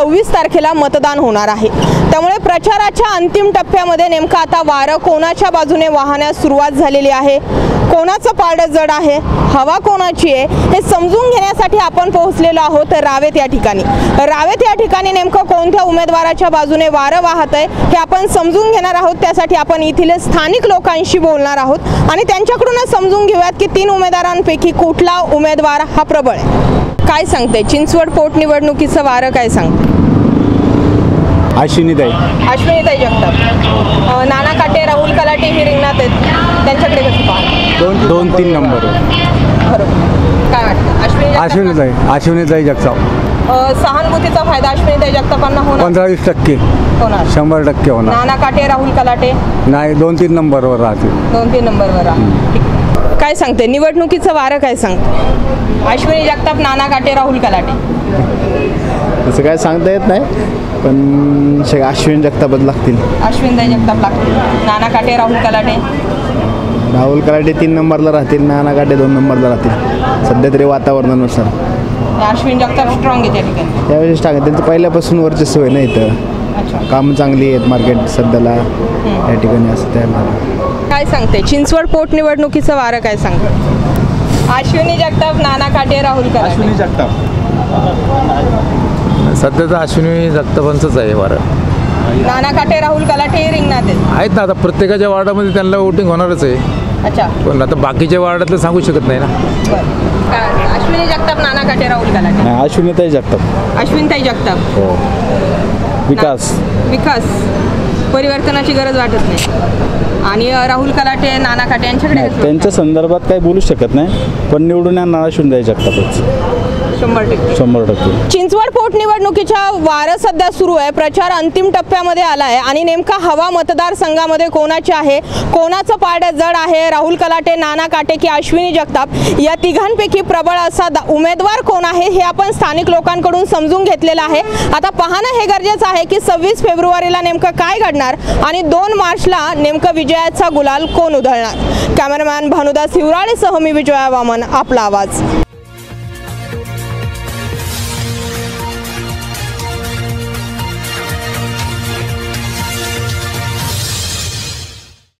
26 तारखेला मतदान होणार आहे। त्यामुळे प्रचाराच्या अंतिम टप्प्यामध्ये नेमका आता वारं कोणाच्या बाजूने वाहण्यास सुरुवात झालेली आहे, कोणाचं पारडं जड आहे, हवा कोणाची आहे हे समजून घेण्यासाठी आपण पोहोचलेलो आहोत रावेत या ठिकाणी। रावेत या ठिकाणी नेमकं कोणत्या उमेदवाराच्या बाजूने वारं वाहत आहे हे आपण समजून घेणार आहोत। त्यासाठी आपण येथील स्थानिक लोकांशी बोलणार आहोत आणि त्यांच्याकडूनच समजून घेऊयात की 3 उमेदवारांपैकी कुठला उमेदवार हा प्रबळ आहे। काय सांगते चिंचवड पोटनिवडणुकीचं वारं काय सांगते? अश्विनीताई जगताप, नाना काटे, राहुल कलाटे हे रिंगणात आहेत, त्यांच्याकडे कसं पाहता? 2-3 नंबर बरोबर। काय वाटतं? अश्विनीताई जगताप सहानुभूतीचा फायदा अश्विनीताई जगतापांना होणार? 15-20% होणार, 100% होणार। नाना काटे, राहुल कलाटे नाही, 2-3 नंबरवर राहतील। 2-3 नंबरवर राहतील। काय सांगते निवडणुकीचं वारं काय सांगते? अश्विनी जगताप, नाना काटे, राहुल कलाटे? असं काय सांगता येत नाही, पण अश्विनी जगतापच लागतील। अश्विनीताई जगताप लागतील। नाना काटे, राहुल कलाटे? राहुल कलाटे 3 नंबरला राहतील, नाना काटे 2 नंबरला राहतील सध्या तरी वातावरणानुसार। अश्विनी जगताप स्ट्रॉंग आहे त्या ठिकाणी, त्यावेळेस टाका त्यांचं पहिल्यापासून वर्चस्व आहे ना इथं, कामं चांगली आहेत मार्केट सध्याला या ठिकाणी असं तयार। काय सांगते चिंचवड पोटनिवडणुकीचं वारं काय सांगते? अश्विनी जगताप, नाना काटे, राहुल कलाटे? अश्विनी जगताप सध्या तर अश्विनी जगतापांचंच आहे वारं। नाना काटे, राहुल कलाटे रिंगणात आहेत ना, आता प्रत्येकाच्या वार्डामध्ये त्यांना वोटिंग होणारच आहे। अच्छा, पण आता बाकीच्या वार्डातलं सांगू शकत नाही ना। अश्विनी जगताप, नाना काटे, राहुल कलाटे? नाही, अश्विनीताई जगताप। अश्विनीताई जगताप हो, विकास परिवर्तनाची गरज वाटत नाही। आणि राहुल कलाटे, नाना काटे यांच्याकडे त्यांच्या संदर्भात काही बोलू शकत नाही, पण निवडून येणार अश्विनीताई जगतापच 100%। चिंचवड पोटनिवडणुकीच्या वारं सध्या सुरू आहे, प्रचार अंतिम टप्प्यामध्ये आला आहे आणि नेमका हवा मतदारसंघामध्ये कोणाची आहे, कोणाचं पारडं जड आहे, राहुल कलाटे, नाना काटे की अश्विनी जगताप या तिघांपैकी प्रबळ असा उमेदवार कोण आहे हे आपण स्थानिक लोकांकडून समजून घेतलेलं आहे। आता पाहणं हे गरजेचं आहे की 26 फेब्रुवारीला नेमकं काय घडणार आणि 2 मार्चला नेमकं विजयाचा गुलाल कोण उधळणार। कॅमेरामॅन भानुदास हिवराळेसह मी विजया वामन, आपला आवाज।